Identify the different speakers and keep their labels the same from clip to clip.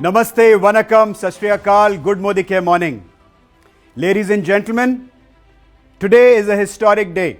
Speaker 1: Namaste, Vanakkam, Sat Shri Akal, Good Modike morning. Ladies and gentlemen, today is a historic day.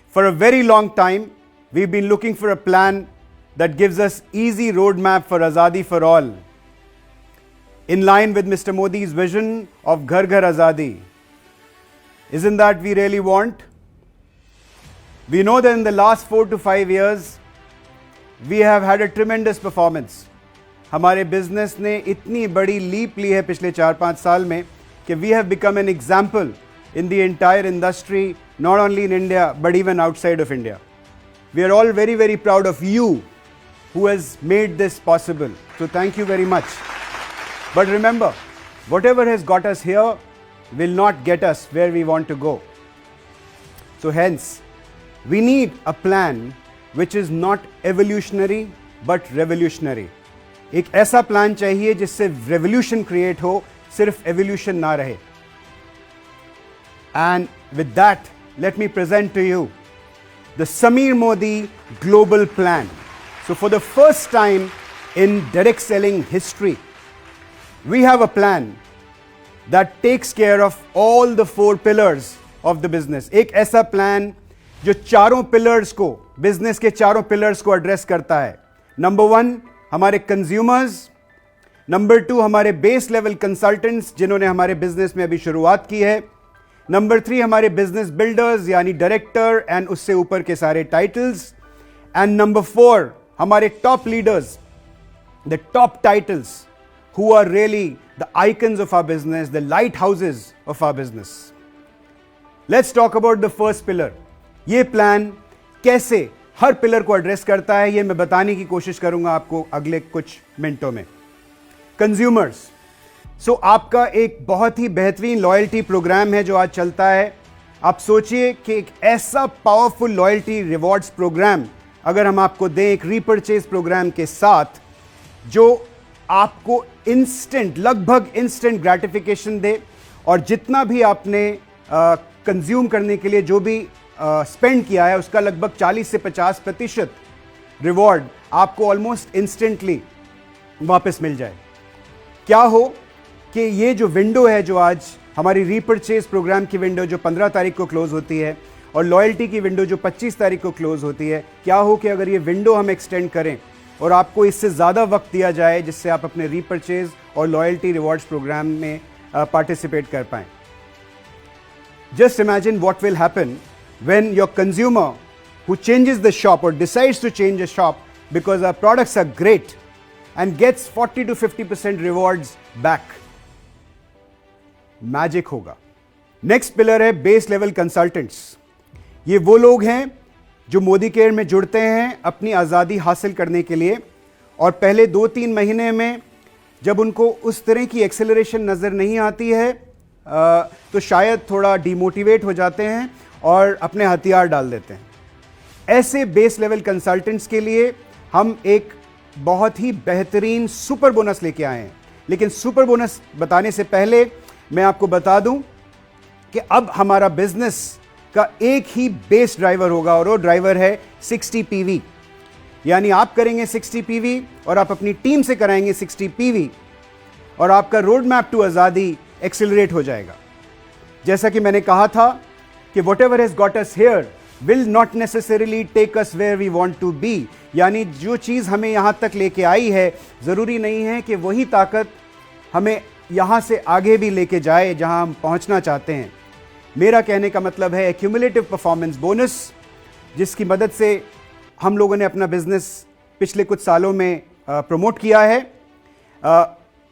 Speaker 1: For a very long time, we've been looking for a plan that gives us easy roadmap for Azadi for all. In line with Mr. Modi's vision of Ghar Ghar Azadi. Isn't that we really want? We know that in the last 4 to 5 years, we have had a tremendous performance. हमारे business ने इतनी बड़ी leap ली है पिछले 4-5 साल में कि we have become an example in the entire industry, not only in India but even outside of India. We are all very very proud of you who has made this possible. So thank you very much. But remember, whatever has got us here will not get us where we want to go. So hence, we need a plan which is not evolutionary but revolutionary. एक ऐसा plan चाहिए जिससे revolution create हो, सिर्फ evolution ना रहे. And with that, let me present to you the Samir Modi Global Plan. So for the first time in direct selling history, we have a plan that takes care of all the 4 pillars of the business. एक ऐसा plan जो चारों pillars को, business के चारों pillars को address करता है. नंबर 1 हमारे कंज्यूमर्स, नंबर 2 हमारे बेस लेवल कंसल्टेंट्स जिन्होंने हमारे बिजनेस में अभी शुरुआत की है, नंबर 3 हमारे बिजनेस बिल्डर्स यानी डायरेक्टर एंड उससे ऊपर के सारे टाइटल्स, एंड नंबर 4 हमारे top leaders, the top titles who are really the icons of our business, the light houses of our business. Let's talk about the first pillar. ये plan कैसे हर pillar को address करता है, ये मैं बताने की कोशिश करूंगा आपको अगले कुछ मिनटों में. कंज्यूमर्स. सो आपका एक बहुत ही बेहतरीन लॉयल्टी प्रोग्राम है जो आज चलता है. आप सोचिए कि एक ऐसा पावरफुल लॉयल्टी रिवॉर्ड्स प्रोग्राम अगर हम आपको दें एक रीपरचेज प्रोग्राम के साथ जो आपको इंस्टेंट, लगभग इंस्टेंट ग्रेटिफिकेशन दे, और जितना भी आपने कंज्यूम करने के लिए जो भी स्पेंड किया है उसका लगभग 40 से 50% रिवॉर्ड आपको ऑलमोस्ट इंस्टेंटली वापस मिल जाए. क्या हो कि ये जो विंडो है, जो आज हमारी रीपरचेज प्रोग्राम की विंडो जो 15 तारीख को क्लोज होती है और लॉयल्टी की विंडो जो 25 तारीख को क्लोज होती है, क्या हो कि अगर ये विंडो हम एक्सटेंड करें और आपको इससे ज़्यादा वक्त दिया जाए जिससे आप अपने रीपरचेज और लॉयल्टी रिवॉर्ड्स प्रोग्राम में पार्टिसिपेट कर पाएं. Just imagine what will happen when your consumer who changes the shop or decides to change a shop because our products are great and gets 40 to 50% rewards back. Magic होगा. Next pillar है base level consultants. ये वो लोग हैं जो Modi care में जुड़ते हैं अपनी आज़ादी हासिल करने के लिए, और पहले 2-3 महीने में जब उनको उस तरह की एक्सेलरेशन नज़र नहीं आती है तो शायद थोड़ा डिमोटिवेट हो जाते हैं और अपने हथियार डाल देते हैं. ऐसे बेस लेवल कंसल्टेंट्स के लिए हम एक बहुत ही बेहतरीन सुपर बोनस लेके आए हैं. लेकिन सुपर बोनस बताने से पहले मैं आपको बता दूं कि अब हमारा बिजनेस का एक ही बेस ड्राइवर होगा और वो ड्राइवर है 60 PV. यानी आप करेंगे 60 PV और आप अपनी टीम से कराएंगे 60 PV और आपका रोड मैप टू आज़ादी एक्सेलरेट हो जाएगा. जैसा कि मैंने कहा था कि whatever has got us here will not necessarily take us where we want to be. यानी जो चीज़ हमें यहाँ तक लेके आई है ज़रूरी नहीं है कि वही ताकत हमें यहाँ से आगे भी लेके जाए जहाँ हम पहुँचना चाहते हैं. मेरा कहने का मतलब है एक्यूमुलेटिव परफॉर्मेंस बोनस, जिसकी मदद से हम लोगों ने अपना बिजनेस पिछले कुछ सालों में प्रमोट किया है.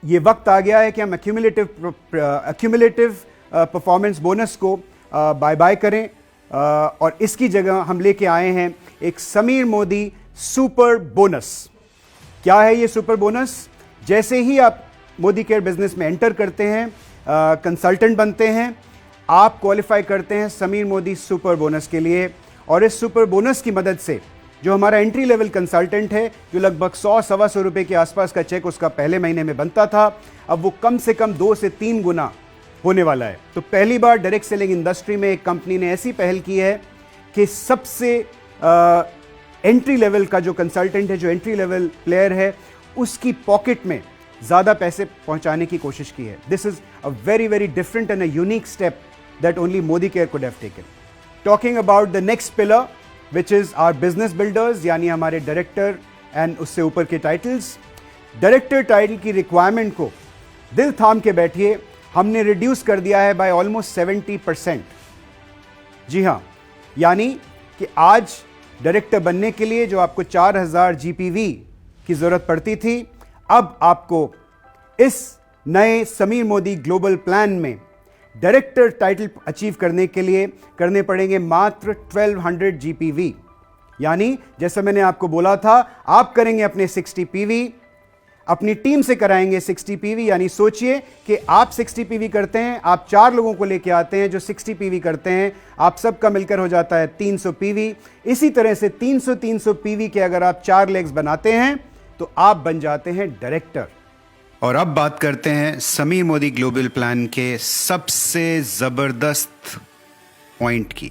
Speaker 1: ये वक्त आ गया है कि हम एक्यूमुलेटिव परफॉर्मेंस बोनस को बाय बाय करें, और इसकी जगह हम लेके आए हैं एक समीर मोदी सुपर बोनस. क्या है ये सुपर बोनस? जैसे ही आप मोदी केयर बिजनेस में एंटर करते हैं, कंसल्टेंट बनते हैं, आप क्वालिफाई करते हैं समीर मोदी सुपर बोनस के लिए. और इस सुपर बोनस की मदद से जो हमारा एंट्री लेवल कंसल्टेंट है, जो लगभग 100-125 रुपये के आसपास का चेक उसका पहले महीने में बनता था, अब वो कम से कम 2 से 3 गुना होने वाला है. तो पहली बार डायरेक्ट सेलिंग इंडस्ट्री में एक कंपनी ने ऐसी पहल की है कि सबसे एंट्री लेवल का जो कंसल्टेंट है, जो एंट्री लेवल प्लेयर है, उसकी पॉकेट में ज़्यादा पैसे पहुंचाने की कोशिश की है. This is a very very different and a unique step that only Modicare could have taken. Talking about the next pillar which is our business builders, यानी हमारे डायरेक्टर एंड उससे ऊपर के टाइटल्स. डायरेक्टर टाइटल की requirement को दिल थाम के बैठिए, हमने रिड्यूस कर दिया है बाय ऑलमोस्ट 70%. जी हाँ, यानी कि आज डायरेक्टर बनने के लिए जो आपको 4000 जीपीवी की जरूरत पड़ती थी, अब आपको इस नए समीर मोदी ग्लोबल प्लान में डायरेक्टर टाइटल अचीव करने के लिए करने पड़ेंगे मात्र 1200 जीपीवी. यानी जैसा मैंने आपको बोला था, आप करेंगे अपने 60 पीवी, अपनी टीम से कराएंगे 60 पीवी. यानी सोचिए कि आप 60 पीवी करते हैं, आप 4 लोगों को लेके आते हैं जो 60 पीवी करते हैं, आप सबका मिलकर हो जाता है 300 पीवी. इसी तरह से 300 पीवी के अगर आप 4 लेग्स बनाते हैं तो आप बन जाते हैं डायरेक्टर.
Speaker 2: और अब बात करते हैं समीर मोदी ग्लोबल प्लान के सबसे जबरदस्त पॉइंट की.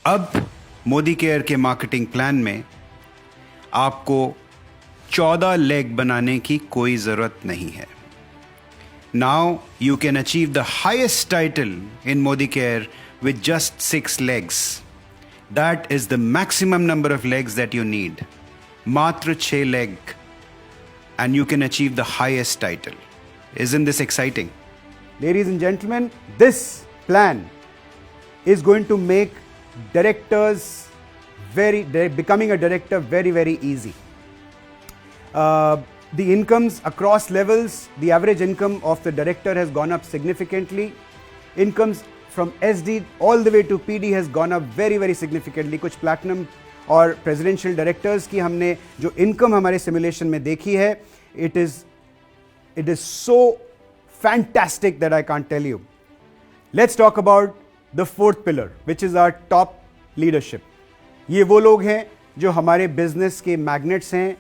Speaker 2: अब मोदी केयर के मार्केटिंग प्लान में आपको 14 लेग बनाने की कोई जरूरत नहीं है. Now you can achieve the highest title in Modi care with just 6 legs. That is the maximum number of legs that you need. मात्र 6 leg and you can achieve the highest title. Isn't this exciting?
Speaker 1: Ladies and gentlemen, this plan is going to make becoming a director very, very easy. The incomes across levels, the average income of the director has gone up significantly. Incomes from SD all the way to PD has gone up very, very significantly. कुछ platinum और presidential directors की हमने जो income हमारे simulation में देखी है, it is so fantastic that I can't tell you. Let's talk about the fourth pillar which is our top leadership. ये वो लोग हैं जो हमारे बिजनेस के मैग्नेट्स हैं.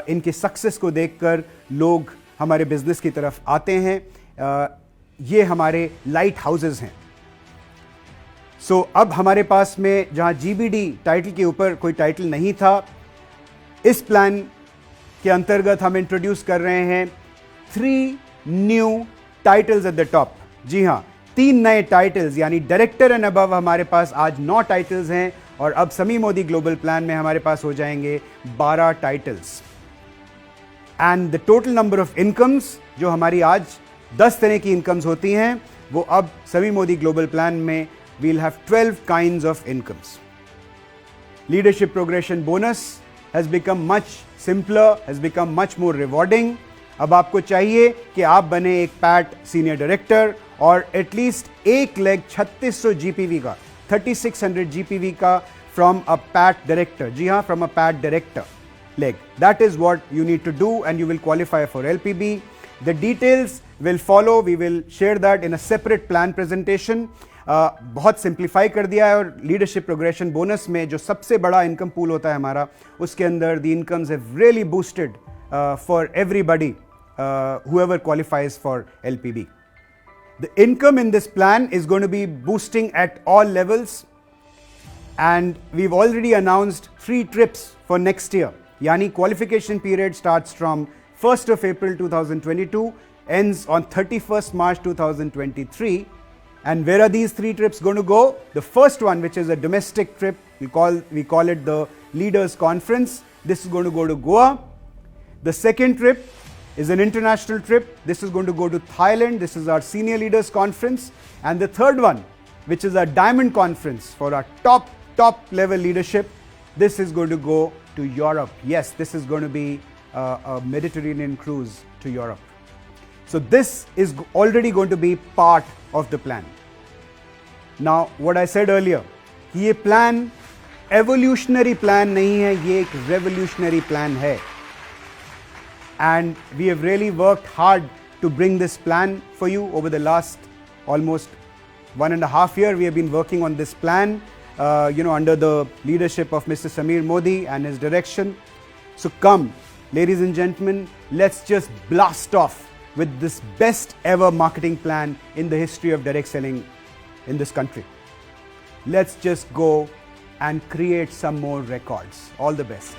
Speaker 1: इनके सक्सेस को देखकर लोग हमारे बिजनेस की तरफ आते हैं. ये हमारे लाइट हाउसेस हैं. सो अब हमारे पास में जहां जीबीडी टाइटल के ऊपर कोई टाइटल नहीं था, इस प्लान के अंतर्गत हम इंट्रोड्यूस कर रहे हैं 3 new titles at the top. जी हां, 3 नए टाइटल्स, यानी डायरेक्टर एंड अबव हमारे पास आज 9 टाइटल्स हैं और अब समीर मोदी ग्लोबल प्लान में हमारे पास हो जाएंगे 12 titles. And the total number of incomes जो हमारी आज 10 तरह की इनकम्स होती हैं, वो अब समीर मोदी ग्लोबल प्लान में we'll have 12 kinds of incomes. Leadership progression bonus has become much simpler, has become much more rewarding. अब आपको चाहिए कि आप बने एक पैट सीनियर डायरेक्टर और एटलीस्ट एक लेग 3600 जीपीवी का, 3600 जीपीवी का फ्रॉम अ पैट डायरेक्टर. जी हाँ, from a PAT director leg. That is what you need to do and you will qualify for LPB. The details will follow. We will share that in a separate plan presentation. बहुत simplify कर दिया है और leadership progression bonus में जो सबसे बड़ा income pool होता है हमारा, उसके अंदर the incomes have really boosted for everybody whoever qualifies for LPB. The income in this plan is going to be boosting at all levels and we've already announced 3 trips for next year. Yani qualification period starts from 1st of April 2022, ends on 31st March 2023. And where are these 3 trips going to go? The first one, which is a domestic trip, we call it the Leaders Conference. This is going to go to Goa. The second trip is an international trip. This is going to go to Thailand. This is our Senior Leaders Conference. And the third one, which is our Diamond Conference for our top level leadership, this is going to go to Europe. Yes, this is going to be a Mediterranean cruise to Europe. So this is already going to be part of the plan. Now, what I said earlier, ये plan evolutionary plan नहीं है, ये एक revolutionary plan है. And we have really worked hard to bring this plan for you over the last almost 1.5 years. We have been working on this plan, under the leadership of Mr. Sameer Modi and his direction. So come, ladies and gentlemen, let's just blast off with this best ever marketing plan in the history of direct selling in this country. Let's just go and create some more records. All the best.